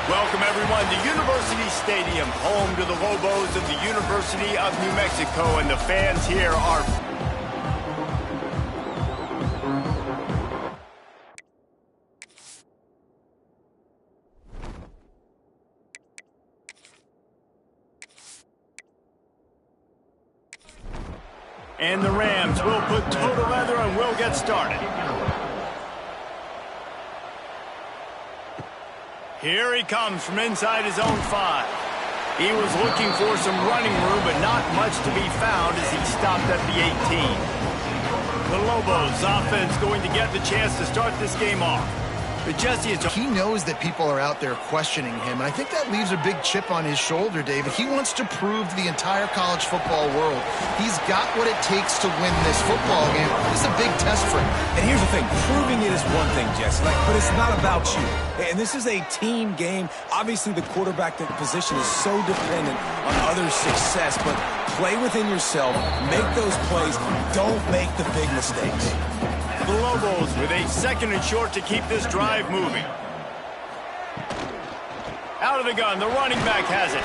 Welcome, everyone, to University Stadium, home to the Lobos of the University of New Mexico, and the fans here are... And the Rams will put total leather and will get started. Here he comes from inside his own 5. He was looking for some running room, but not much to be found as he stopped at the 18. The Lobos offense going to get the chance to start this game off. But Jesse, he knows that people are out there questioning him, and I think that leaves a big chip on his shoulder, David. He wants to prove to the entire college football world he's got what it takes to win this football game. This is a big test for him. And here's the thing, proving it is one thing, Jesse, but it's not about you. And this is a team game. Obviously, the quarterback position is so dependent on others' success, but play within yourself, make those plays, don't make the big mistakes. The Lobos with a 2nd and short to keep this drive moving. Out of the gun, the running back has it.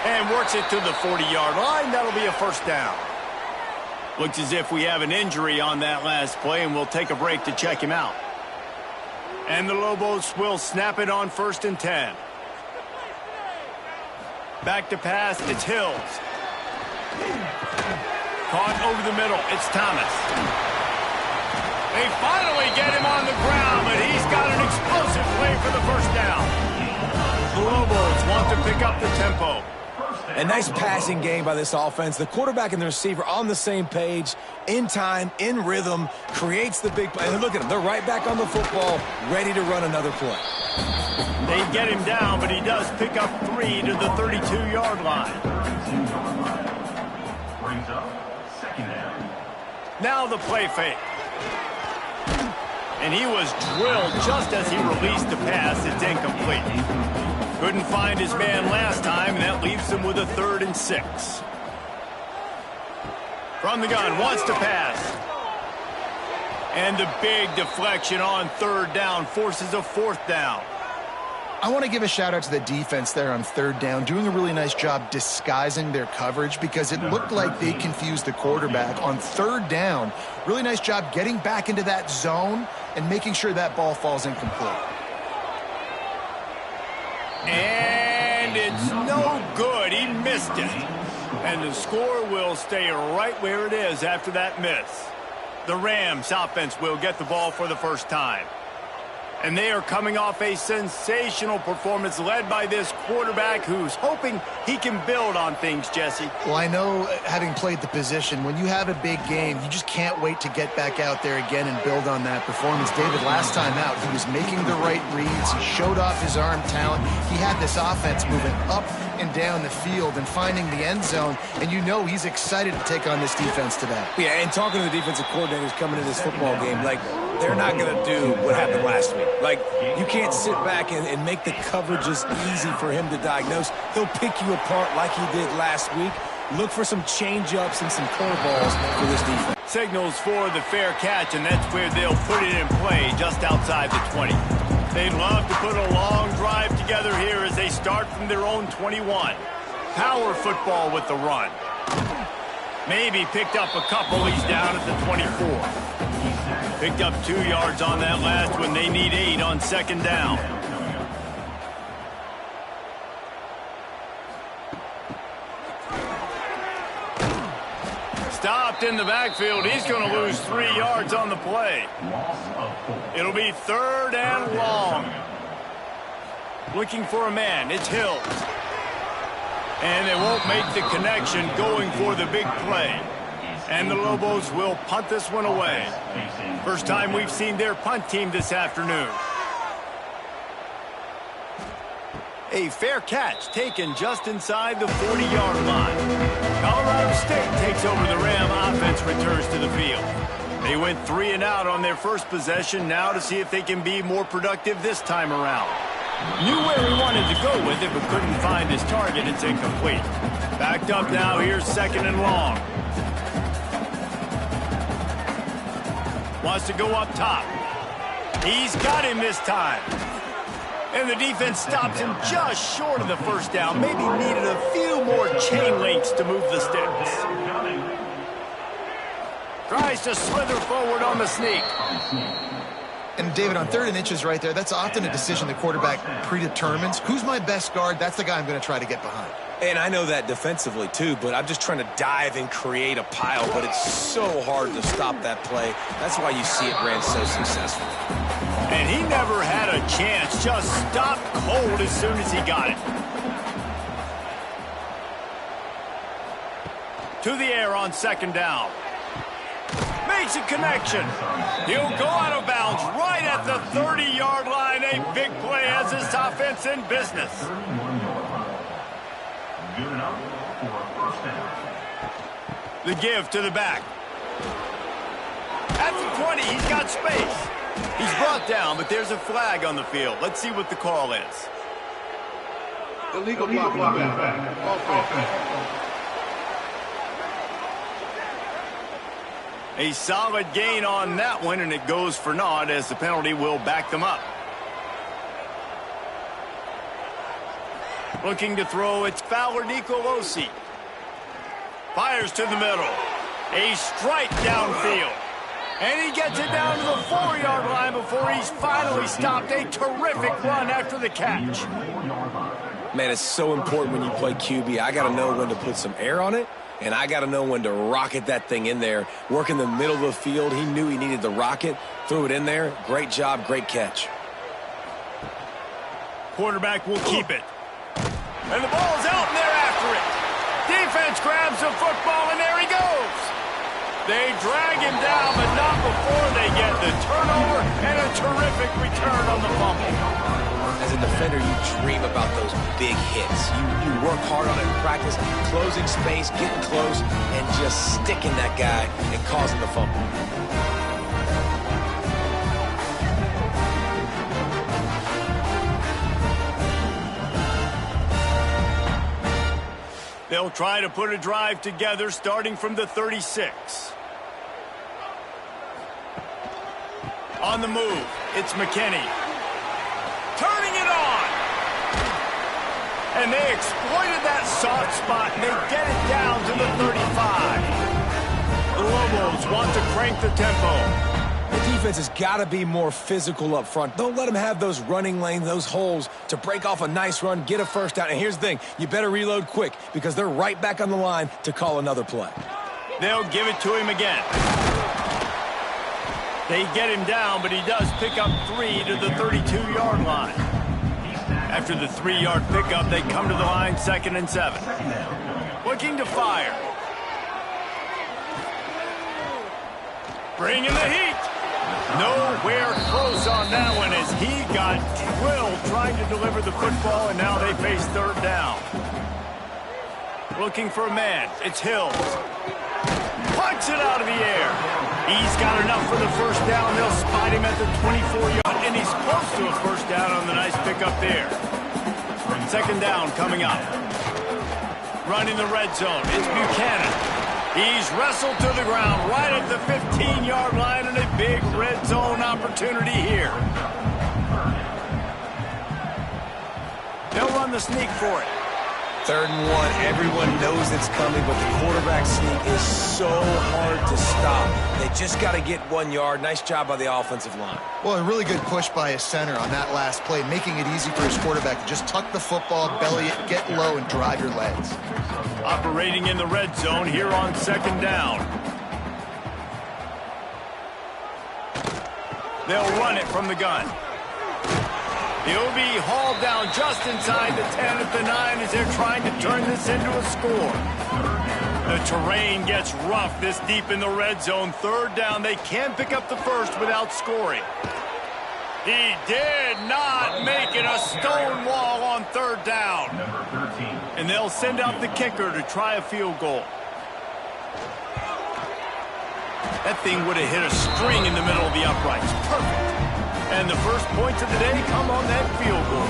And works it to the 40-yard line. That'll be a first down. Looks as if we have an injury on that last play, and we'll take a break to check him out. And the Lobos will snap it on 1st and 10. Back to pass, it's Hills. Caught over the middle, it's Thomas. They finally get him on the ground, but he's got an explosive play for the first down. The Lobos want to pick up the tempo. A nice passing game by this offense. The quarterback and the receiver on the same page, in time, in rhythm, creates the big play. And look at them. They're right back on the football, ready to run another play. They get him down, but he does pick up 3 to the 32-yard line. Brings up 2nd down. Now the play fake. And he was drilled just as he released the pass. It's incomplete. Couldn't find his man last time, and that leaves him with a 3rd and 6. From the gun, wants to pass. And the big deflection on 3rd down forces a 4th down. I want to give a shout-out to the defense there on 3rd down, doing a really nice job disguising their coverage because it looked like they confused the quarterback on 3rd down. Really nice job getting back into that zone and making sure that ball falls incomplete. And it's no good. He missed it. And the score will stay right where it is after that miss. The Rams offense will get the ball for the first time. And they are coming off a sensational performance led by this quarterback who's hoping he can build on things, Jesse. Well, I know, having played the position, when you have a big game, you just can't wait to get back out there again and build on that performance. David, last time out, he was making the right reads. He showed off his arm talent. He had this offense moving up and down the field and finding the end zone, and you know he's excited to take on this defense today. Yeah, and talking to the defensive coordinators coming into this football game, they're not going to do what happened last week. You can't sit back and make the coverages easy for him to diagnose. He'll pick you apart like he did last week. Look for some change-ups and some curveballs for this defense. Signals for the fair catch, and that's where they'll put it in play just outside the 20. They'd love to put a long drive together here as they start from their own 21. Power football with the run. Maybe picked up a couple. He's down at the 24. Picked up 2 yards on that last one. They need 8 on 2nd down. Stopped in the backfield. He's going to lose 3 yards on the play. It'll be 3rd and long. Looking for a man. It's Hills. And they won't make the connection going for the big play. And the Lobos will punt this one away. First time we've seen their punt team this afternoon. A fair catch taken just inside the 40-yard line. Colorado State takes over the Ram. Offense returns to the field. They went 3 and out on their first possession. Now to see if they can be more productive this time around. Knew where he wanted to go with it, but couldn't find his target. It's incomplete. Backed up now. Here's 2nd and long. Wants to go up top. He's got him this time. And the defense stops him just short of the first down. Maybe needed a few more chain links to move the sticks. Tries to slither forward on the sneak. And David, on 3rd and inches right there, that's often a decision the quarterback predetermines. Who's my best guard? That's the guy I'm going to try to get behind. And I know that defensively too, but I'm just trying to dive and create a pile, but it's so hard to stop that play. That's why you see it ran so successful. And he never had a chance, just stopped cold as soon as he got it. To the air on 2nd down. Makes a connection. He'll go out of bounds right at the 30-yard line. A big play has this offense in business. Good enough for a first down. The give to the back. At the 20, he's got space. He's brought down, but there's a flag on the field. Let's see what the call is. Illegal blocking back. Offense. A solid gain on that one, and it goes for naught as the penalty will back them up. Looking to throw, it's Fowler Nicolosi. Fires to the middle. A strike downfield. And he gets it down to the 4-yard line before he's finally stopped. A terrific run after the catch. Man, it's so important when you play QB. I got to know when to put some air on it, and I got to know when to rocket that thing in there. Work in the middle of the field. He knew he needed the rocket. Threw it in there. Great job, great catch. Quarterback will keep it. And the ball's out, and they're after it. Defense grabs the football, and there he goes. They drag him down, but not before they get the turnover and a terrific return on the fumble. As a defender, you dream about those big hits. You work hard on it in practice, closing space, getting close, and just sticking that guy and causing the fumble. They'll try to put a drive together starting from the 36. On the move, it's McKinney. Turning it on. And they exploited that soft spot, and they get it down to the 35. The Lobos want to crank the tempo. The defense has got to be more physical up front. Don't let them have those running lanes, those holes to break off a nice run, get a first down. And here's the thing, you better reload quick because they're right back on the line to call another play. They'll give it to him again. They get him down, but he does pick up 3 to the 32-yard line. After the 3-yard pickup, they come to the line 2nd and 7. Looking to fire. Bringing the heat. Nowhere close on that one as he got drilled trying to deliver the football, and now they face 3rd down. Looking for a man. It's Hills. Punts it out of the air. He's got enough for the first down. They'll spot him at the 24-yard, and he's close to a first down on the nice pickup there. 2nd down coming up. Running the red zone. It's Buchanan. He's wrestled to the ground right at the 15-yard line, and a big red zone opportunity here. They'll run the sneak for it. 3rd and 1, everyone knows it's coming, but the quarterback sneak is so hard to stop. They just got to get 1 yard. Nice job by the offensive line. Well, a really good push by his center on that last play, making it easy for his quarterback to just tuck the football, belly it, get low, and drive your legs. Operating in the red zone here on 2nd down. They'll run it from the gun. He'll be hauled down just inside the 10 at the 9 as they're trying to turn this into a score. The terrain gets rough this deep in the red zone. 3rd down, they can pick up the first without scoring. He did not make it. A stone wall on 3rd down. And they'll send out the kicker to try a field goal. That thing would have hit a string in the middle of the uprights. Perfect. And the first points of the day come on that field goal.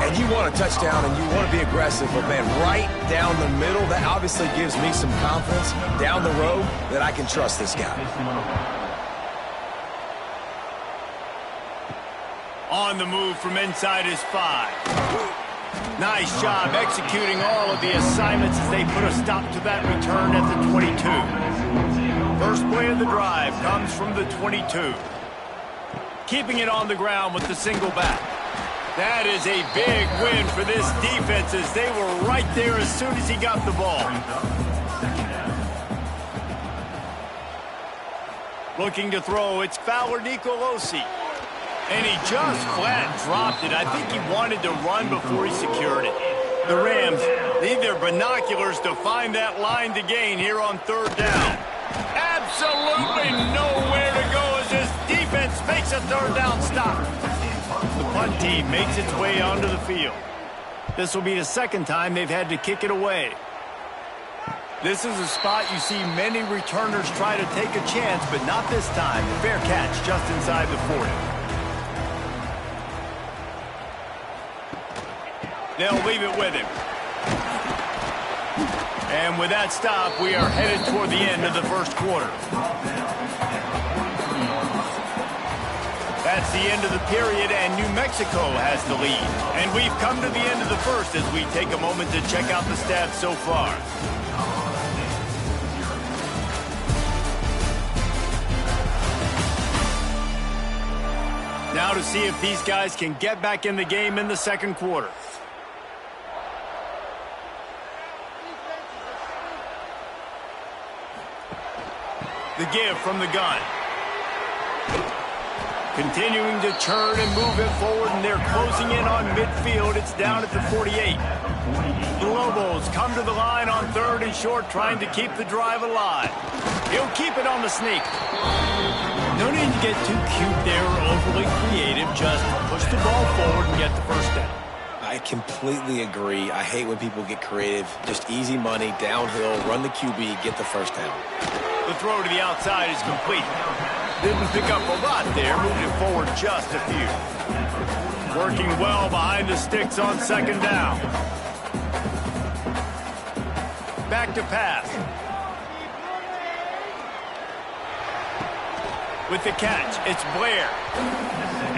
And you want a touchdown and you want to be aggressive, but man, right down the middle, that obviously gives me some confidence down the road that I can trust this guy. On the move from inside his 5. Nice job executing all of the assignments as they put a stop to that return at the 22. First play of the drive comes from the 22. Keeping it on the ground with the single back. That is a big win for this defense as they were right there as soon as he got the ball. Looking to throw, it's Fowler Nicolosi. And he just flat dropped it. I think he wanted to run before he secured it. The Rams need their binoculars to find that line to gain here on 3rd down. Absolutely nowhere to go as this defense makes a 3rd down stop. The punt team makes its way onto the field. This will be the 2nd time they've had to kick it away. This is a spot you see many returners try to take a chance, but not this time. Fair catch just inside the 40. They'll leave it with him. And with that stop, we are headed toward the end of the 1st quarter. That's the end of the period, and New Mexico has the lead. And we've come to the end of the 1st as we take a moment to check out the stats so far. Now to see if these guys can get back in the game in the 2nd quarter. The give from the gun. Continuing to churn and move it forward, and they're closing in on midfield. It's down at the 48. The Lobos come to the line on 3rd and short, trying to keep the drive alive. He'll keep it on the sneak. No need to get too cute there or overly creative. Just push the ball forward and get the 1st down. I completely agree. I hate when people get creative. Just easy money, downhill, run the QB, get the 1st down. The throw to the outside is complete. Didn't pick up a lot there, moved it forward just a few. Working well behind the sticks on 2nd down. Back to pass. With the catch, it's Blair.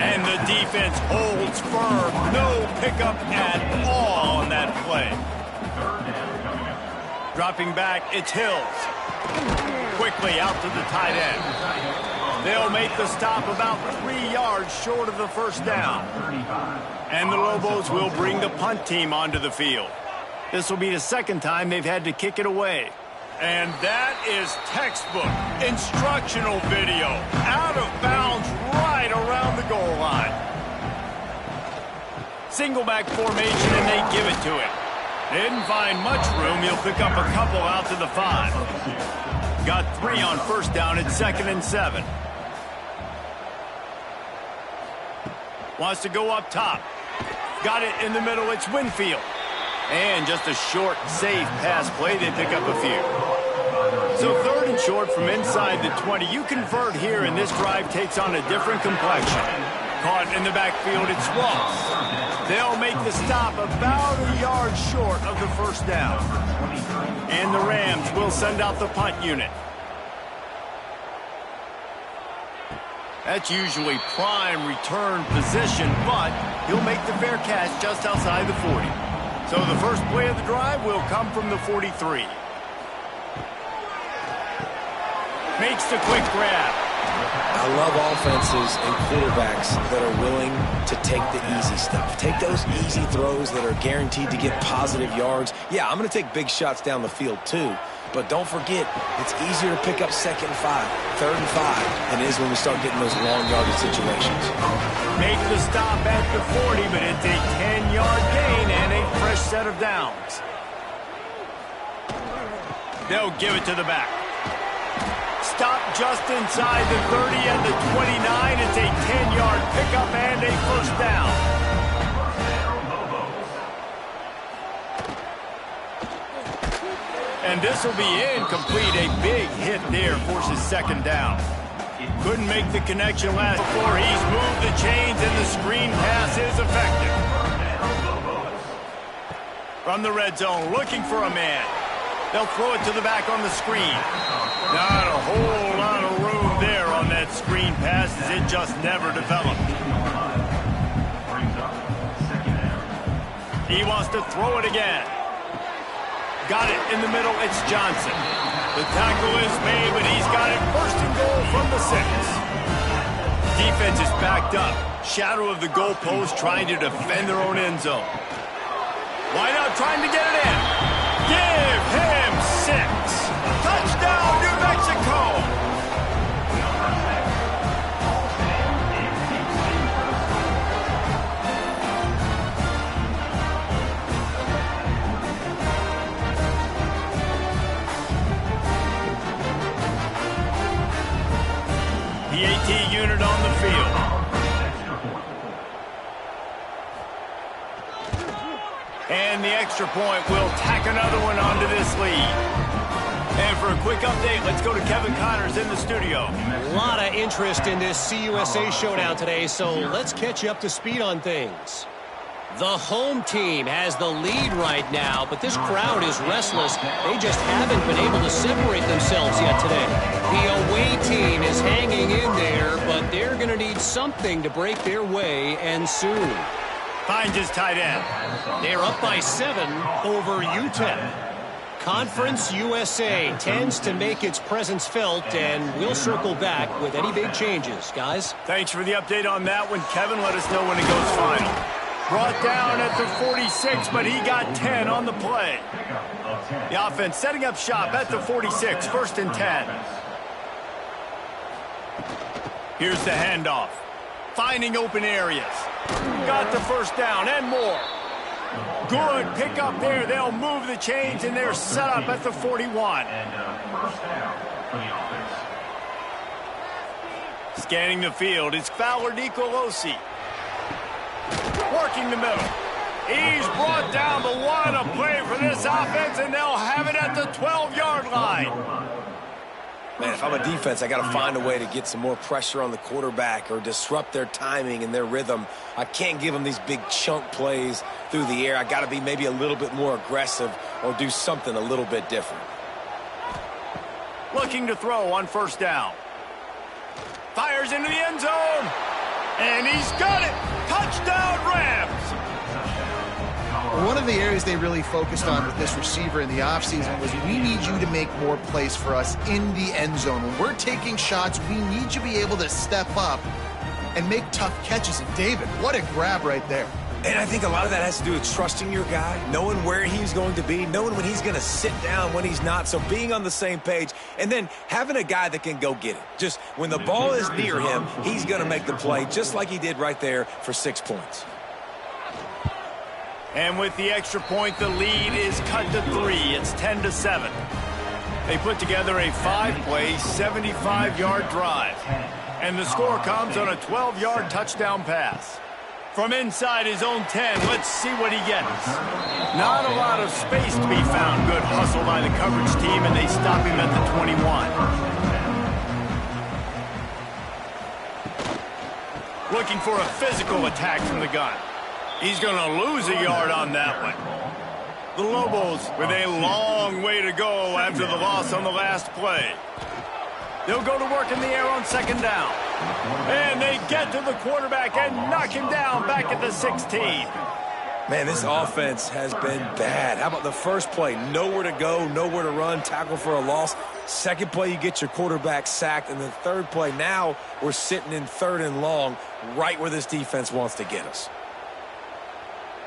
And the defense holds firm. No pickup at all on that play. Dropping back, it's Hills. Quickly out to the tight end. They'll make the stop about 3 yards short of the 1st down. And the Lobos will bring the punt team onto the field. This will be the 2nd time they've had to kick it away. And that is textbook instructional video. Out of bounds right around the goal line. Single back formation, and they give it to him. They didn't find much room. He'll pick up a couple out to the 5. Got 3 on 1st down at 2nd and 7. Wants to go up top. Got it in the middle. It's Winfield. And just a short, safe pass play. They pick up a few. So 3rd and short from inside the 20. You convert here, and this drive takes on a different complexion. Caught in the backfield, it's Ross. They'll make the stop about a yard short of the 1st down. And the Rams will send out the punt unit. That's usually prime return position, but he'll make the fair catch just outside the 40. So the first play of the drive will come from the 43. Makes the quick grab. I love offenses and quarterbacks that are willing to take the easy stuff. Take those easy throws that are guaranteed to get positive yards. Yeah, I'm going to take big shots down the field too. But don't forget, it's easier to pick up 2nd and 5, 3rd and 5 than it is when we start getting those long yardage situations. Make the stop at the 40, but it's a 10-yard gain and a fresh set of downs. They'll give it to the back. Stop just inside the 30 and the 29. It's a 10-yard pickup and a 1st down. And this will be incomplete. A big hit there forces 2nd down. Couldn't make the connection last before he's moved the chains, and the screen pass is effective. From the red zone, looking for a man. They'll throw it to the back on the screen. Not a whole lot of room there on that screen pass as it just never developed. He wants to throw it again. Got it in the middle. It's Johnson. The tackle is made, but he's got it first and goal from the 6. Defense is backed up. Shadow of the goalpost trying to defend their own end zone. Why not trying to get it in? Give him 6. Touchdown, New Mexico. The AT unit on the field. And the extra point will tack another one onto this lead. And for a quick update, let's go to Kevin Connors in the studio. A lot of interest in this CUSA showdown today, so let's catch you up to speed on things. The home team has the lead right now, but this crowd is restless. They just haven't been able to separate themselves yet today. The away team is hanging in there, but they're going to need something to break their way, and soon. Finds his tight end. They're up by 7 over UTEP. Conference USA tends to make its presence felt, and we'll circle back with any big changes, guys. Thanks for the update on that one, Kevin. Let us know when it goes final. Brought down at the 46, but he got 10 on the play. The offense setting up shop at the 46, 1st and 10. Here's the handoff. Finding open areas. Got the first down and more. Good pick up there. They'll move the chains, and they're set up at the 41. First down for the offense. Scanning the field, it's Fowler Nicolosi. Working the middle. He's brought down the one. A play for this offense, and they'll have it at the 12-yard line. Man, if I'm a defense, I got to find a way to get some more pressure on the quarterback or disrupt their timing and their rhythm. I can't give them these big chunk plays through the air. I got to be maybe a little bit more aggressive or do something a little bit different. Looking to throw on first down. Fires into the end zone. And he's got it. Touchdown, Rams. One of the areas they really focused on with this receiver in the offseason was we need you to make more plays for us in the end zone. When we're taking shots, we need you to be able to step up and make tough catches. And David, what a grab right there. And I think a lot of that has to do with trusting your guy, knowing where he's going to be, knowing when he's going to sit down, when he's not. So being on the same page, and then having a guy that can go get it. Just when the ball is near him, he's going to make the play, just like he did right there for 6 points. And with the extra point, the lead is cut to 3. It's 10-7. They put together a 5-play, 75-yard drive. And the score comes on a 12-yard touchdown pass. From inside his own 10, let's see what he gets. Not a lot of space to be found. Good hustle by the coverage team, and they stop him at the 21. Looking for a physical attack from the gun. He's going to lose a yard on that one. The Lobos with a long way to go after the loss on the last play. They'll go to work in the air on second down. And they get to the quarterback and knock him down back at the 16. Man, this offense has been bad. How about the first play? Nowhere to go, nowhere to run, tackle for a loss. Second play, you get your quarterback sacked. And the third play, now we're sitting in 3rd and long, right where this defense wants to get us.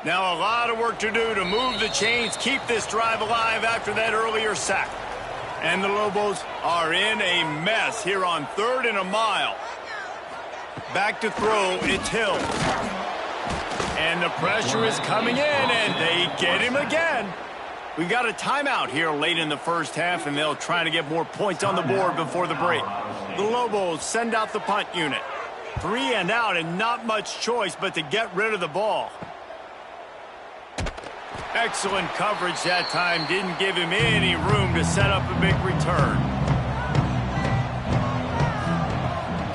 Now a lot of work to do to move the chains, keep this drive alive after that earlier sack. And the Lobos are in a mess here on 3rd and a mile. Back to throw, it's Hill. And the pressure is coming in, and they get him again. We've got a timeout here late in the first half, and they'll try to get more points on the board before the break. The Lobos send out the punt unit. 3 and out, and not much choice but to get rid of the ball. Excellent coverage that time. Didn't give him any room to set up a big return.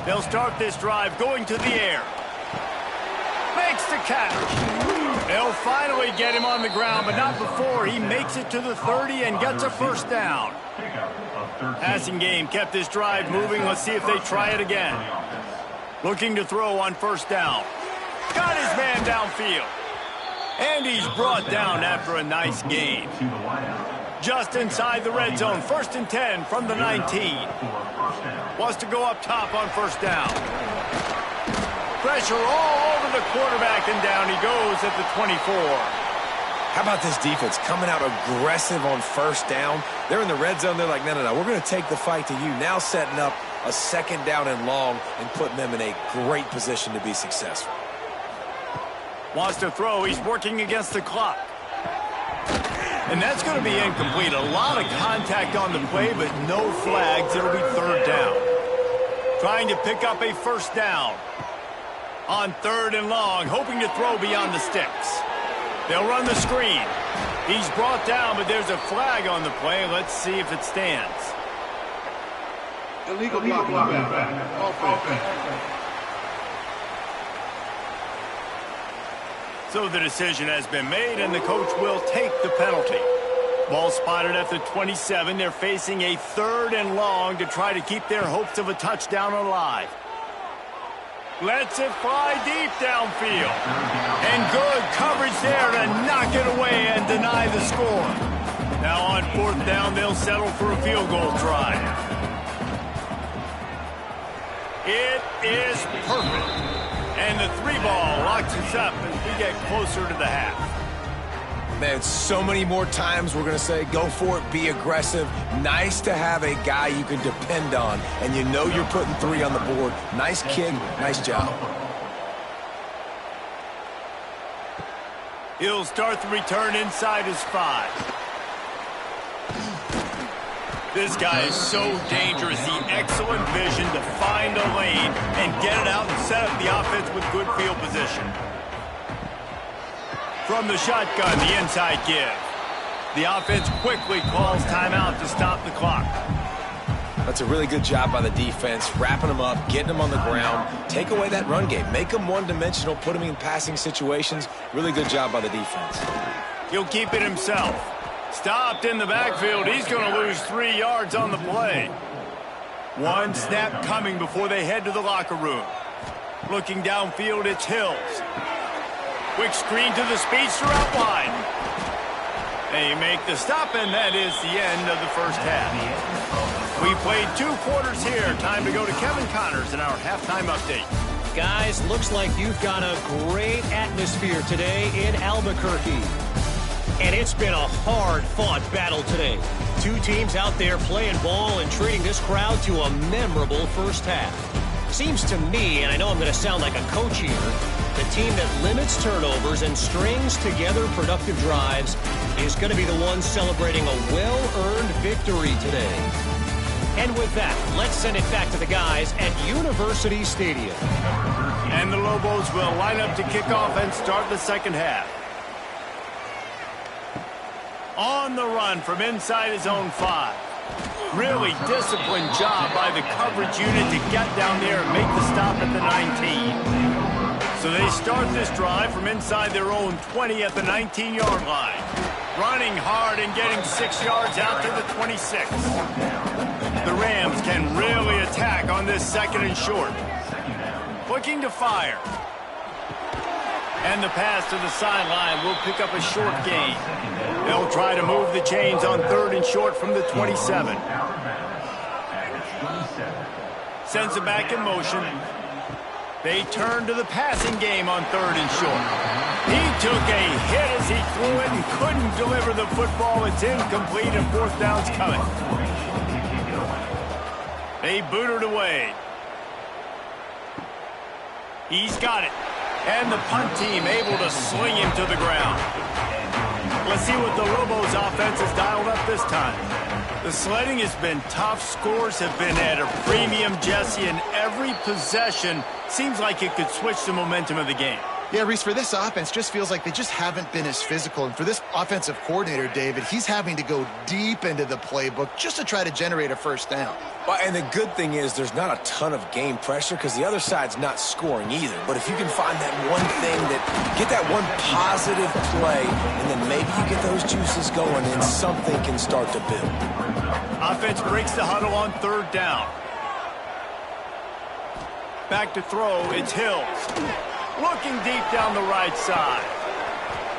They'll start this drive going to the air. Makes the catch. They'll finally get him on the ground, but not before he makes it to the 30 and gets a first down. Passing game kept this drive moving. Let's see if they try it again. Looking to throw on first down. Got his man downfield. And he's brought down after a nice gain. Just inside the red zone, 1st and 10 from the 19. Wants to go up top on 1st down. Pressure all over the quarterback, and down he goes at the 24. How about this defense coming out aggressive on 1st down? They're in the red zone. They're like, no, we're going to take the fight to you. Now setting up a 2nd down and long and putting them in a great position to be successful. Wants to throw. He's working against the clock. And that's going to be incomplete. A lot of contact on the play, but no flags. It'll be 3rd down. Trying to pick up a 1st down. On 3rd and long, hoping to throw beyond the sticks. They'll run the screen. He's brought down, but there's a flag on the play. Let's see if it stands. Illegal blocking back. Offense. So the decision has been made, and the coach will take the penalty. Ball spotted at the 27. They're facing a 3rd and long to try to keep their hopes of a touchdown alive. Lets it fly deep downfield. And good coverage there to knock it away and deny the score. Now on 4th down, they'll settle for a field goal try. It is perfect. And the 3-ball locks us up as we get closer to the half. Man, so many more times we're going to say, go for it, be aggressive. Nice to have a guy you can depend on, and you know you're putting 3 on the board. Nice kick, nice job. He'll start the return inside his 5. This guy is so dangerous. The excellent vision to find a lane and get it out and set up the offense with good field position. From the shotgun, the inside give. The offense quickly calls timeout to stop the clock. That's a really good job by the defense, wrapping them up, getting them on the ground. Take away that run game. Make them one-dimensional, put them in passing situations. Really good job by the defense. He'll keep it himself. Stopped in the backfield. He's going to lose 3 yards on the play. One snap coming before they head to the locker room. Looking downfield, it's Hills. Quick screen to the speedster out wide. They make the stop, and that is the end of the 1st half. We played 2 quarters here. Time to go to Kevin Connors in our halftime update. Guys, looks like you've got a great atmosphere today in Albuquerque. And it's been a hard-fought battle today. 2 teams out there playing ball and treating this crowd to a memorable 1st half. Seems to me, and I know I'm going to sound like a coach here, the team that limits turnovers and strings together productive drives is going to be the one celebrating a well-earned victory today. And with that, let's send it back to the guys at University Stadium. And the Lobos will line up to kick off and start the 2nd half. On the run from inside his own 5. Really disciplined job by the coverage unit to get down there and make the stop at the 19. So they start this drive from inside their own 20 at the 19-yard line. Running hard and getting 6 yards out to the 26. The Rams can really attack on this 2nd and short. Looking to fire. And the pass to the sideline will pick up a short gain. They'll try to move the chains on 3rd and short from the 27. Sends it back in motion. They turn to the passing game on 3rd and short. He took a hit as he threw it and couldn't deliver the football. It's incomplete and 4th down's coming. They boot it away. He's got it. And the punt team able to sling him to the ground. Let's see what the Lobos offense has dialed up this time. The sledding has been tough. Scores have been at a premium, Jesse, and every possession seems like it could switch the momentum of the game. Yeah, Reese, for this offense, just feels like they just haven't been as physical. And for this offensive coordinator, David, he's having to go deep into the playbook just to try to generate a 1st down. Well, and the good thing is there's not a ton of game pressure because the other side's not scoring either. But if you can find that one thing get that one positive play, and then maybe you get those juices going and something can start to build. Offense breaks the huddle on 3rd down. Back to throw, it's Hills. Looking deep down the right side.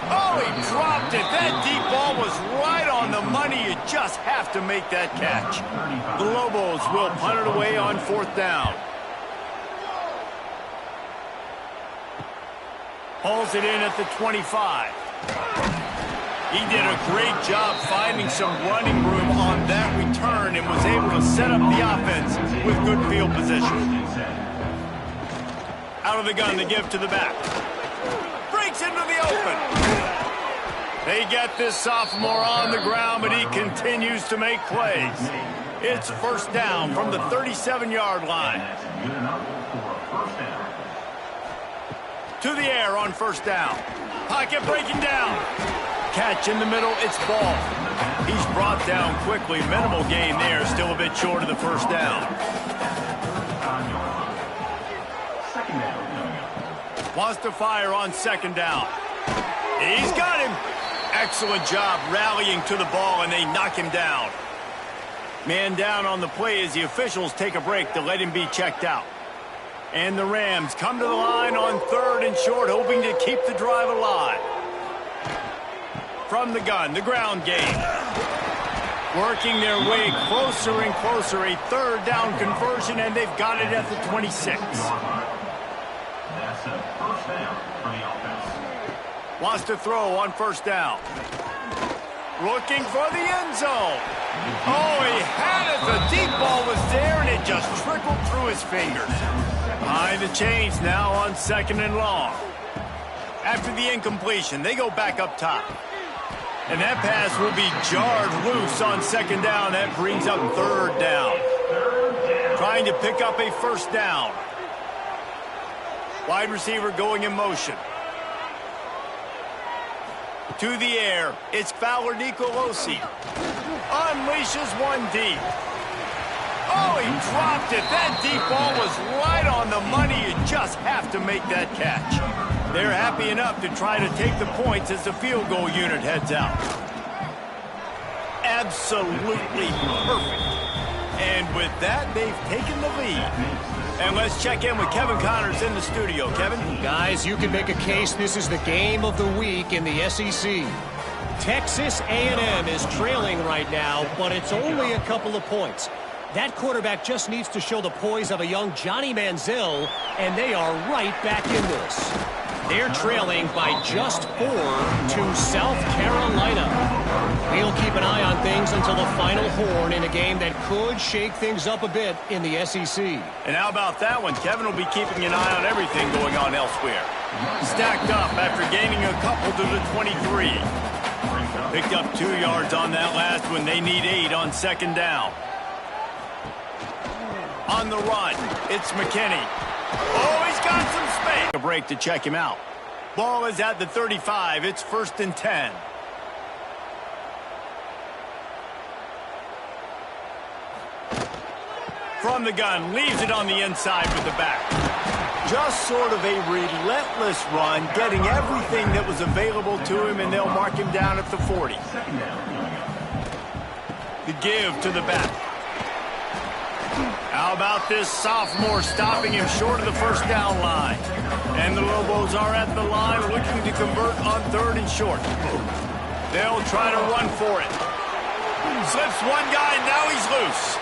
Oh, he dropped it. That deep ball was right on the money. You just have to make that catch. The Lobos will punt it away on 4th down. Hauls it in at the 25. He did a great job finding some running room on that return and was able to set up the offense with good field position. Out of the gun to give to the back. Breaks into the open. They get this sophomore on the ground, but he continues to make plays. It's 1st down from the 37-yard line. To the air on 1st down. Pocket breaking down. Catch in the middle, it's ball. He's brought down quickly. Minimal gain there, still a bit short of the 1st down. Wants to fire on 2nd down. He's got him. Excellent job rallying to the ball, and they knock him down. Man down on the play as the officials take a break to let him be checked out. And the Rams come to the line on 3rd and short, hoping to keep the drive alive. From the gun, the ground game. Working their way closer and closer. A 3rd down conversion, and they've got it at the 26. That's a 1st down for the offense. Wants to throw on 1st down. Looking for the end zone. Oh, he had it. The deep ball was there, and it just trickled through his fingers. Behind the chains now on 2nd and long. After the incompletion, they go back up top. And that pass will be jarred loose on 2nd down. That brings up 3rd down. Trying to pick up a 1st down. Wide receiver going in motion. To the air, it's Fowler Nicolosi. Unleashes one deep. Oh, he dropped it. That deep ball was right on the money. You just have to make that catch. They're happy enough to try to take the points as the field goal unit heads out. Absolutely perfect. And with that, they've taken the lead. And let's check in with Kevin Connors in the studio. Kevin? Guys, you can make a case this is the game of the week in the SEC. Texas A&M is trailing right now, but it's only a couple of points. That quarterback just needs to show the poise of a young Johnny Manziel, and they are right back in this. They're trailing by just 4 to South Carolina. We'll keep an eye on things until the final horn in a game that could shake things up a bit in the SEC. And how about that one? Kevin will be keeping an eye on everything going on elsewhere. Stacked up after gaining a couple to the 23. Picked up 2 yards on that last one. They need 8 on 2nd down. On the run, it's McKinney. Oh, he's got some space. A break to check him out. Ball is at the 35. It's 1st and 10. From the gun, leaves it on the inside with the back. Just sort of a relentless run, getting everything that was available to him, and they'll mark him down at the 40. The give to the back. How about this sophomore stopping him short of the 1st down line? And the Lobos are at the line looking to convert on 3rd and short. They'll try to run for it. Slips one guy, and now he's loose.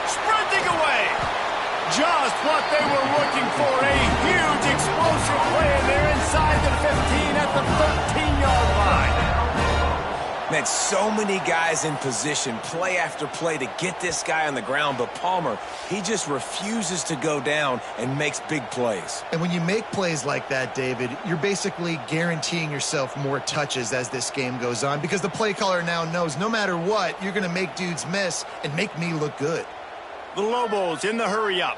Sprinting away. Just what they were looking for. A huge explosive play, and they're inside the 15 at the 13-yard line. Man, so many guys in position, play after play, to get this guy on the ground. But Palmer, he just refuses to go down and makes big plays. And when you make plays like that, David, you're basically guaranteeing yourself more touches as this game goes on, because the play caller now knows no matter what, you're going to make dudes miss and make me look good. The Lobos in the hurry up.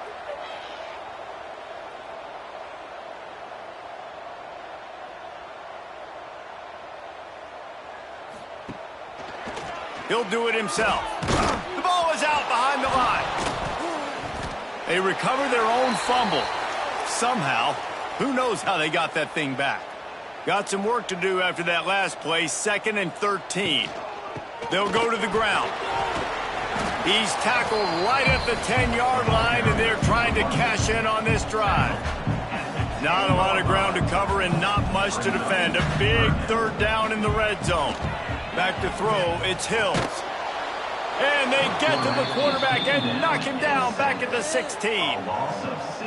He'll do it himself. The ball is out behind the line. They recover their own fumble. Somehow, who knows how they got that thing back. Got some work to do after that last play, 2nd and 13. They'll go to the ground. He's tackled right at the 10-yard line, and they're trying to cash in on this drive. Not a lot of ground to cover and not much to defend. A big third down in the red zone. Back to throw, it's Hills. And they get to the quarterback and knock him down back at the 16.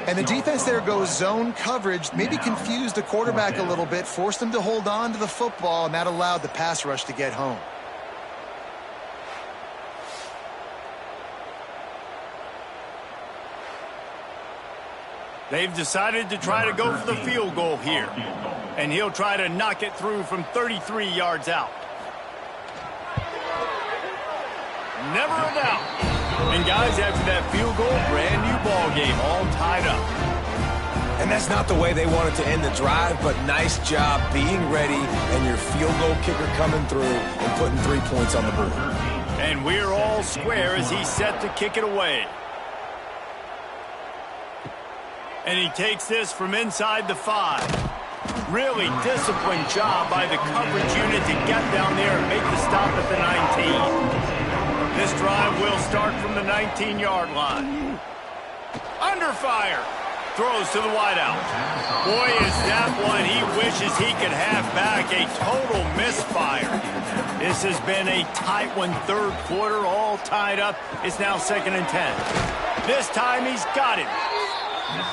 And the defense there goes zone coverage, maybe confused the quarterback a little bit, forced him to hold on to the football, and that allowed the pass rush to get home. They've decided to try to go for the field goal here. And he'll try to knock it through from 33 yards out. Never a doubt. And guys, after that field goal, brand new ball game, all tied up. And that's not the way they wanted to end the drive, but nice job being ready and your field goal kicker coming through and putting 3 points on the board. And we're all square as he's set to kick it away. And he takes this from inside the 5. Really disciplined job by the coverage unit to get down there and make the stop at the 19. This drive will start from the 19-yard line. Under fire. Throws to the wideout. Boy, is that one he wishes he could have back. A total misfire. This has been a tight one, third quarter, all tied up. It's now 2nd and 10. This time he's got it.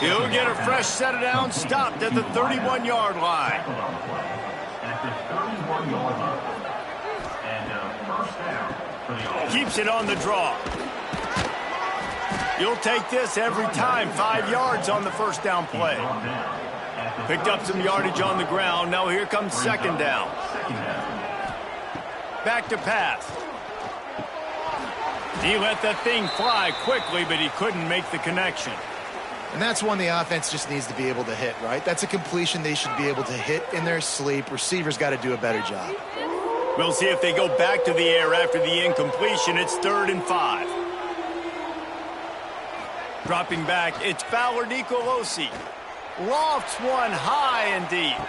He'll get a fresh set of downs, stopped at the 31-yard line. Keeps it on the draw. You'll take this every time. 5 yards on the first down play. Picked up some yardage on the ground. Now here comes 2nd down. Back to pass. He let that thing fly quickly, but he couldn't make the connection. And that's one the offense just needs to be able to hit, right? That's a completion they should be able to hit in their sleep. Receivers got to do a better job. We'll see if they go back to the air after the incompletion. It's 3rd and 5. Dropping back, it's Fowler Nicolosi. Lofts one high and deep.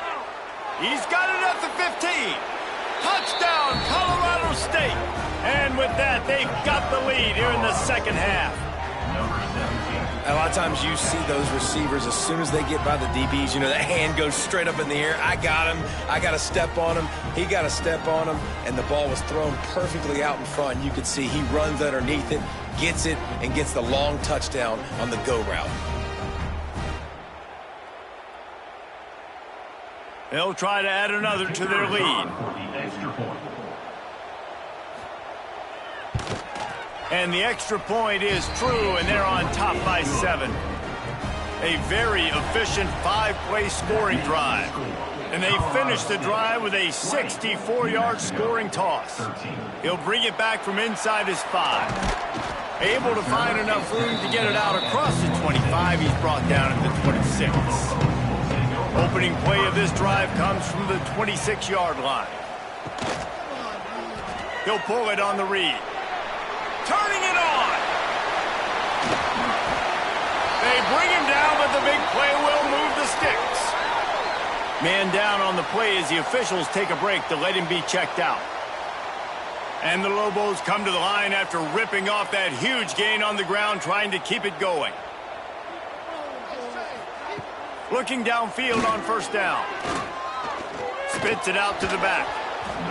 He's got it at the 15. Touchdown, Colorado State. And with that, they've got the lead here in the second half. A lot of times you see those receivers, as soon as they get by the DBs, you know, that hand goes straight up in the air. I got him. I got to step on him. He got to step on him. And the ball was thrown perfectly out in front. You could see he runs underneath it, gets it, and gets the long touchdown on the go route. They'll try to add another to their lead. And the extra point is true, and they're on top by 7. A very efficient 5-play scoring drive. And they finish the drive with a 64-yard scoring toss. He'll bring it back from inside his 5. Able to find enough room to get it out across the 25. He's brought down at the 26. Opening play of this drive comes from the 26-yard line. He'll pull it on the read. Turning it on. They bring him down, but the big play will move the sticks. Man down on the play as the officials take a break to let him be checked out. And the Lobos come to the line after ripping off that huge gain on the ground, trying to keep it going. Looking downfield on first down. Spits it out to the back.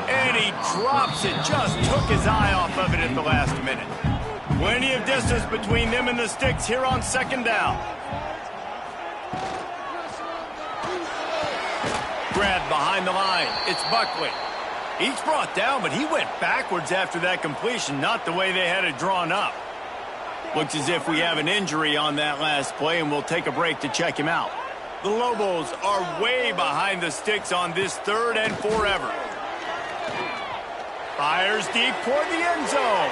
And he drops it. Just took his eye off of it at the last minute. Plenty of distance between them and the sticks here on 2nd down. Grabbed behind the line. It's Buckley. He's brought down, but he went backwards after that completion, not the way they had it drawn up. Looks as if we have an injury on that last play, and we'll take a break to check him out. The Lobos are way behind the sticks on this 3rd and forever. Fires deep toward the end zone.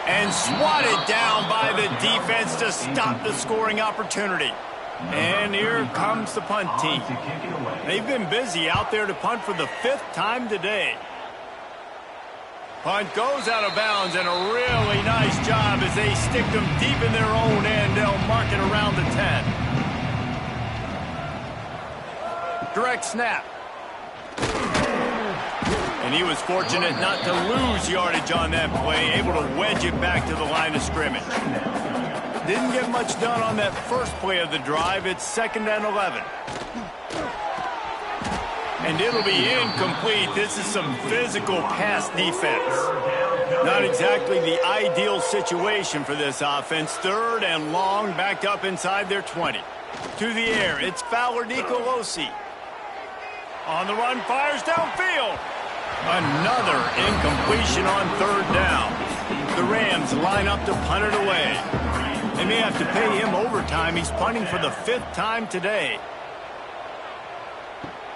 And swatted down by the defense to stop the scoring opportunity. And here comes the punt team. They've been busy out there to punt for the 5th time today. Punt goes out of bounds, and a really nice job as they stick them deep in their own end. They'll mark it around the 10. Direct snap. And he was fortunate not to lose yardage on that play, able to wedge it back to the line of scrimmage. didn't get much done on that first play of the drive. It's 2nd and 11. And it'll be incomplete. This is some physical pass defense. Not exactly the ideal situation for this offense. 3rd and long, backed up inside their 20. To the air, it's Fowler Nicolosi. On the run, fires downfield. Another incompletion on 3rd down. The Rams line up to punt it away. They may have to pay him overtime. He's punting for the 5th time today.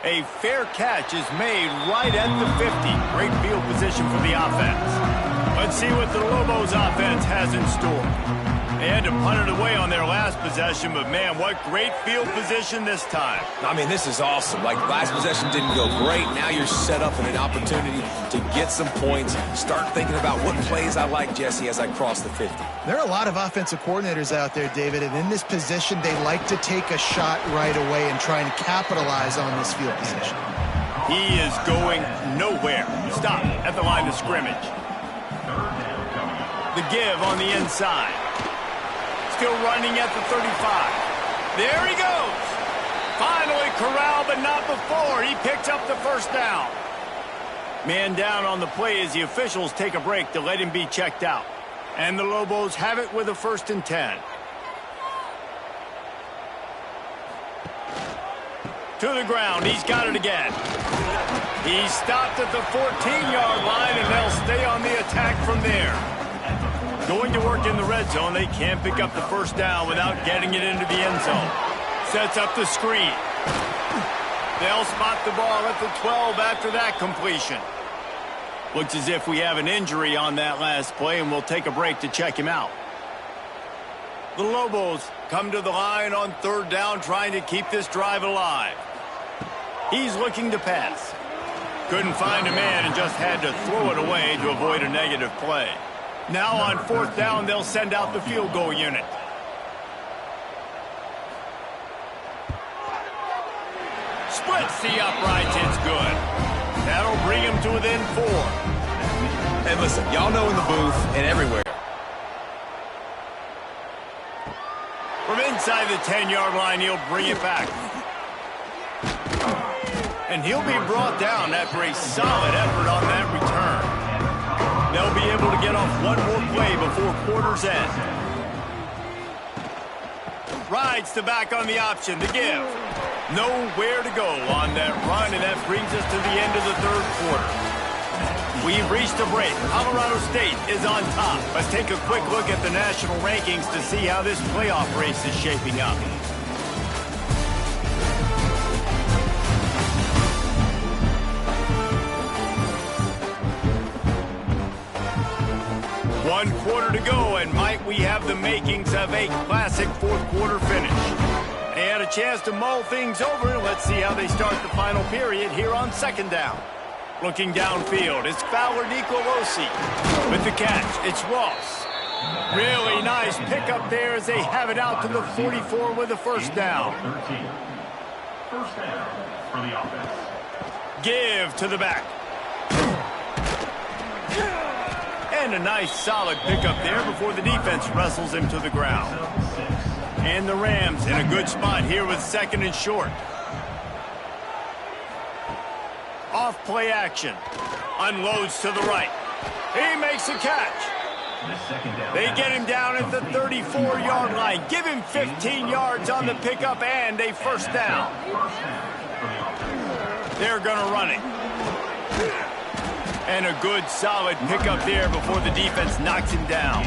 A fair catch is made right at the 50. Great field position for the offense. Let's see what the Lobos offense has in store. They had to punt it away on their last possession, but man, what great field position this time. I mean, this is awesome. Like, last possession didn't go great. Now you're set up in an opportunity to get some points. Start thinking about what plays I like, Jesse, as I cross the 50. There are a lot of offensive coordinators out there, David, and in this position, they like to take a shot right away and try and capitalize on this field position. He is going nowhere. Stop at the line of scrimmage. The give on the inside. Still running at the 35. There he goes. Finally corralled, but not before. He picks up the 1st down. Man down on the play as the officials take a break to let him be checked out. And the Lobos have it with a 1st and 10. To the ground. He's got it again. He stopped at the 14-yard line, and they'll stay on the attack from there. Going to work in the red zone. They can't pick up the 1st down without getting it into the end zone. Sets up the screen. They'll spot the ball at the 12 after that completion. Looks as if we have an injury on that last play, and we'll take a break to check him out. The Lobos come to the line on 3rd down, trying to keep this drive alive. He's looking to pass. Couldn't find a man and just had to throw it away to avoid a negative play. Now on 4th down, they'll send out the field goal unit. Splits the uprights. It's good. That'll bring him to within 4. And listen, y'all know in the booth and everywhere. From inside the 10-yard line, he'll bring it back. And he'll be brought down after a solid effort on that return. They'll be able to get off one more play before quarter's end. Rides the back on the option to give. Nowhere to go on that run, and that brings us to the end of the 3rd quarter. We've reached a break. Colorado State is on top. Let's take a quick look at the national rankings to see how this playoff race is shaping up. One quarter to go, and might we have the makings of a classic 4th quarter finish. They had a chance to mull things over. Let's see how they start the final period here on 2nd down. Looking downfield, it's Fowler Nicolosi. With the catch, it's Ross. Really nice pickup there as they have it out to the 44 with a 1st down. 1st down for the offense. Give to the back. And a nice solid pickup there before the defense wrestles him to the ground. And the Rams in a good spot here with 2nd and short. Off play action. Unloads to the right. He makes a catch. They get him down at the 34-yard line. Give him 15 yards on the pickup and a 1st down. They're going to run it. And a good solid pickup there before the defense knocks him down.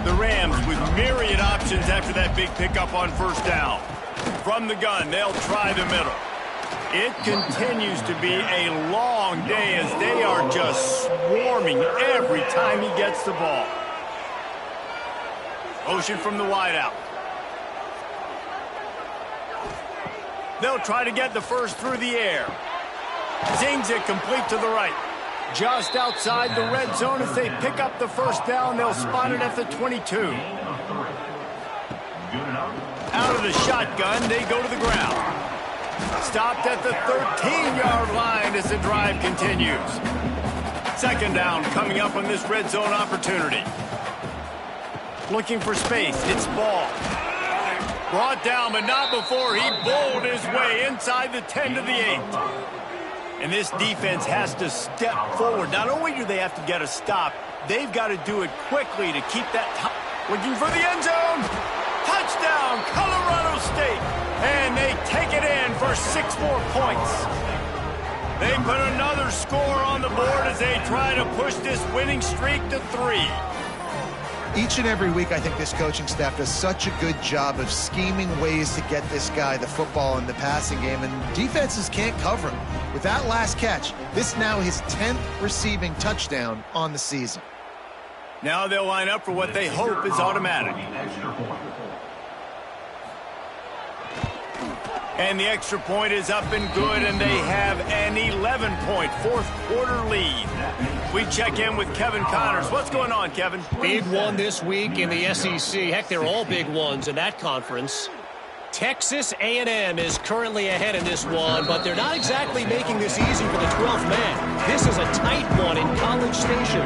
The Rams with myriad options after that big pickup on 1st down. From the gun, they'll try the middle. It continues to be a long day as they are just swarming every time he gets the ball. Motion from the wideout. They'll try to get the 1st through the air. Zings it complete to the right. Just outside the red zone as they pick up the 1st down. They'll spot it at the 22. Out of the shotgun, they go to the ground. Stopped at the 13-yard line as the drive continues. 2nd down coming up on this red zone opportunity. Looking for space. It's ball. Brought down, but not before he bowled his way inside the 10 to the 8. And this defense has to step forward. Not only do they have to get a stop, they've got to do it quickly to keep that top. Looking for the end zone. Touchdown, Colorado State. And they take it in for 6 more points. They put another score on the board as they try to push this winning streak to 3. Each and every week, I think this coaching staff does such a good job of scheming ways to get this guy the football in the passing game, and defenses can't cover him. With that last catch, this now his 10th receiving touchdown on the season. Now they'll line up for what they hope is automatic. And the extra point is up and good, and they have an 11-point fourth-quarter lead. We check in with Kevin Connors. What's going on, Kevin? Big one this week in the SEC. Heck, they're all big ones in that conference. Texas A&M is currently ahead in this one, but they're not exactly making this easy for the 12th man. This is a tight one in College Station.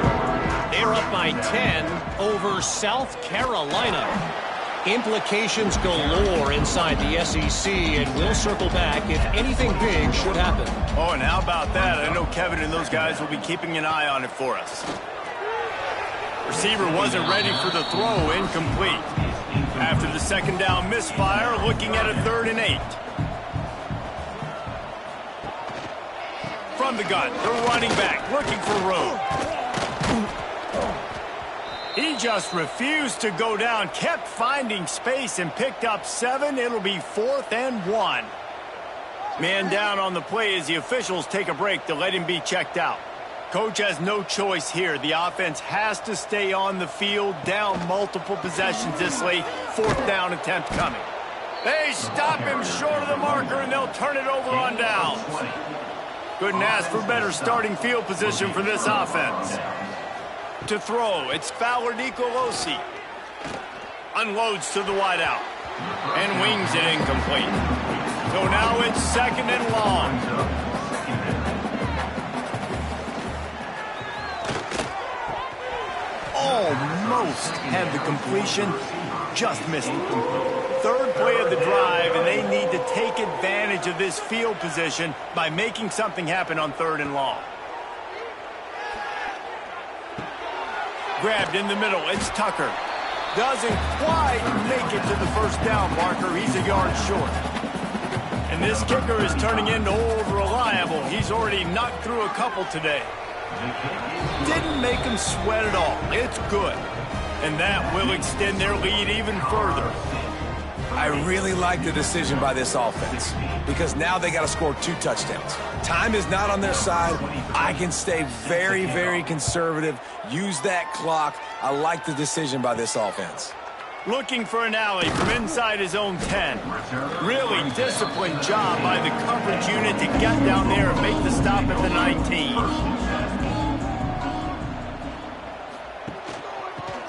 They're up by 10 over South Carolina. Implications galore inside the SEC, and we'll circle back if anything big should happen. Oh, and how about that? I know Kevin and those guys will be keeping an eye on it for us. Receiver wasn't ready for the throw, incomplete. After the second down misfire, looking at a 3rd and 8. From the gun, the running back looking for room. He just refused to go down, kept finding space, and picked up 7. It'll be 4th and 1. Man down on the play as the officials take a break to let him be checked out. Coach has no choice here. The offense has to stay on the field, down multiple possessions this late. 4th down attempt coming. They stop him short of the marker, and they'll turn it over on downs. Couldn't ask for better starting field position for this offense. To throw, it's Fowler Nicolosi. Unloads to the wideout. And wings it incomplete. So now it's 2nd and long. Almost had the completion, just missed it. 3rd play of the drive, and they need to take advantage of this field position by making something happen on 3rd and long. Grabbed in the middle, it's Tucker. Doesn't quite make it to the 1st down marker. He's a yard short. And this kicker is turning into old reliable. He's already knocked through a couple today. Didn't make him sweat at all. It's good. And that will extend their lead even further. I really like the decision by this offense because now they got to score 2 touchdowns. Time is not on their side. I can stay very, very conservative, use that clock. I like the decision by this offense. Looking for an alley from inside his own 10. Really disciplined job by the coverage unit to get down there and make the stop at the 19.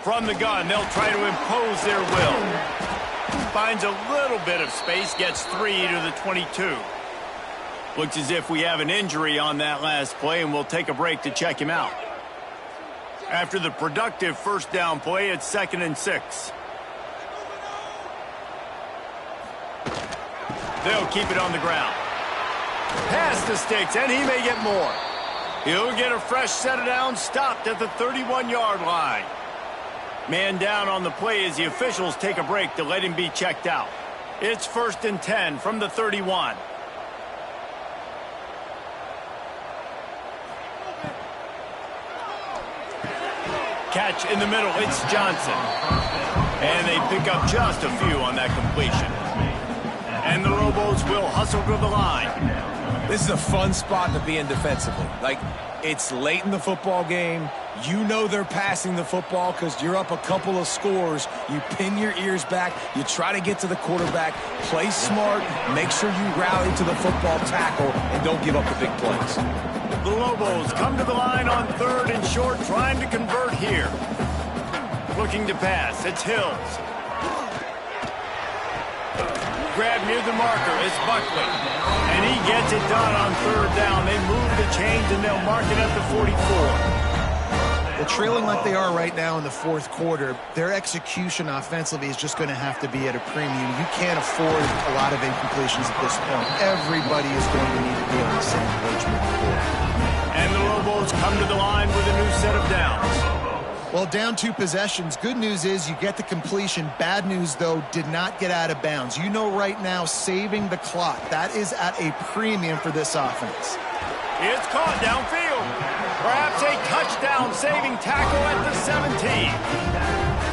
From the gun, they'll try to impose their will. Finds a little bit of space, gets 3 to the 22. Looks as if we have an injury on that last play, and we'll take a break to check him out. After the productive 1st down play, it's 2nd and 6. They'll keep it on the ground. Pass the sticks, and he may get more. He'll get a fresh set of downs, stopped at the 31-yard line. Man down on the play as the officials take a break to let him be checked out. It's 1st and 10 from the 31. Catch in the middle, it's Johnson. And they pick up just a few on that completion. And the Robos will hustle to the line. This is a fun spot to be in defensively. Like, it's late in the football game. You know they're passing the football because you're up a couple of scores. You pin your ears back. You try to get to the quarterback. Play smart. Make sure you rally to the football tackle and don't give up the big plays. The Lobos come to the line on 3rd and short, trying to convert here. Looking to pass. It's Hills. Grab near the marker. It's Buckley. And he gets it done on 3rd down. They move the chains, and they'll mark it at the 44. Well, trailing like they are right now in the fourth quarter, their execution offensively is just going to have to be at a premium. You can't afford a lot of incompletions at this point. Everybody is going to need to be on the same page moving forward. And the Lobos come to the line with a new set of downs. Well, down 2 possessions. Good news is you get the completion. Bad news, though, did not get out of bounds. You know right now, saving the clock, that is at a premium for this offense. It's caught downfield. Perhaps a touchdown-saving tackle at the 17.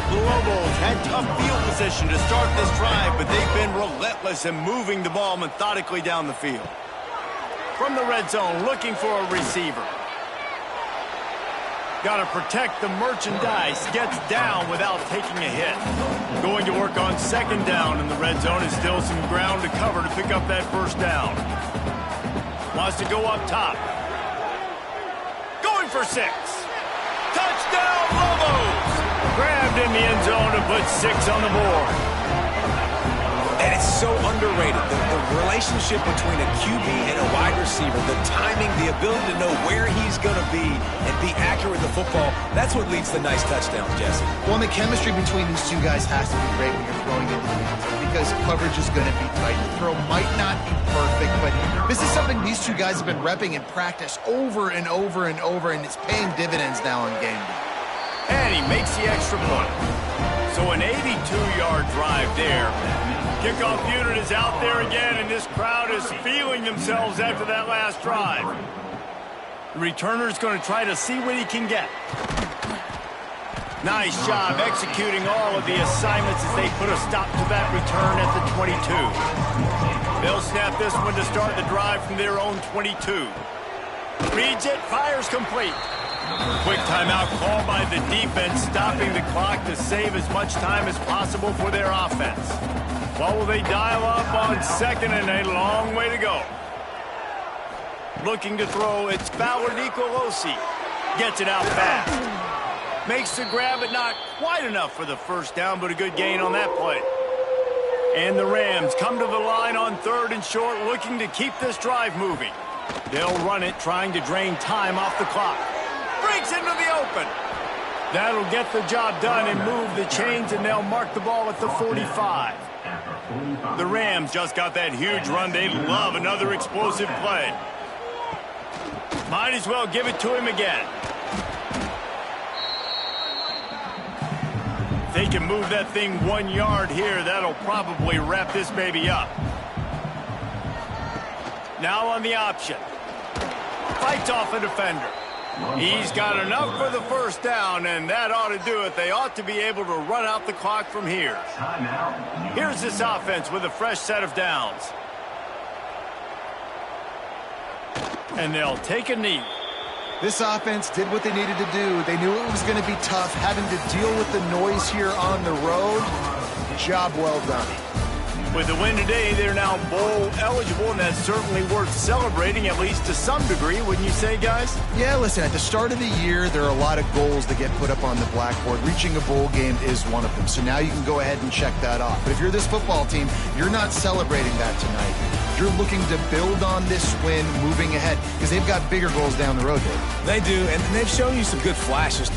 The Lobos had tough field position to start this drive, but they've been relentless in moving the ball methodically down the field. From the red zone, looking for a receiver. Got to protect the merchandise. Gets down without taking a hit. Going to work on second down in the red zone, and still some ground to cover to pick up that first down. Wants to go up top. Going for 6. Touchdown, Lobos! Grabbed in the end zone to put 6 on the board. And it's so underrated. The relationship between a QB and a wide receiver, the timing, the ability to know where he's going to be and be accurate with the football, that's what leads to nice touchdowns, Jesse. Well, the chemistry between these 2 guys has to be great when you're throwing into the end zone because coverage is going to be tight. The throw might not be perfect, but this is something these 2 guys have been repping in practice over and over and over, and it's paying dividends now on game day. And he makes the extra point. So an 82-yard drive there. Kickoff unit is out there again, and this crowd is feeling themselves after that last drive. The returner's going to try to see what he can get. Nice job executing all of the assignments as they put a stop to that return at the 22. They'll snap this one to start the drive from their own 22. Reads it, fires complete. Quick timeout called by the defense, stopping the clock to save as much time as possible for their offense. What will they dial up on second and a long way to go? Looking to throw, it's Ballard Nicolosi. Gets it out fast. Makes the grab, but not quite enough for the first down, but a good gain on that play. And the Rams come to the line on 3rd and short, looking to keep this drive moving. They'll run it, trying to drain time off the clock. Breaks into the open. That'll get the job done and move the chains, and they'll mark the ball at the 45. The Rams just got that huge run. They love another explosive play. Might as well give it to him again. If they can move that thing 1 yard here, that'll probably wrap this baby up. Now on the option. Fights off a defender. He's got enough for the first down, and that ought to do it. They ought to be able to run out the clock from here. Here's this offense with a fresh set of downs. And they'll take a knee. This offense did what they needed to do. They knew it was going to be tough, having to deal with the noise here on the road. Job well done. With the win today, they're now bowl eligible, and that's certainly worth celebrating, at least to some degree, wouldn't you say, guys? Yeah, listen, at the start of the year, there are a lot of goals that get put up on the blackboard. Reaching a bowl game is one of them, so now you can go ahead and check that off. But if you're this football team, you're not celebrating that tonight. You're looking to build on this win moving ahead because they've got bigger goals down the road, Dave. They do, and they've shown you some good flashes.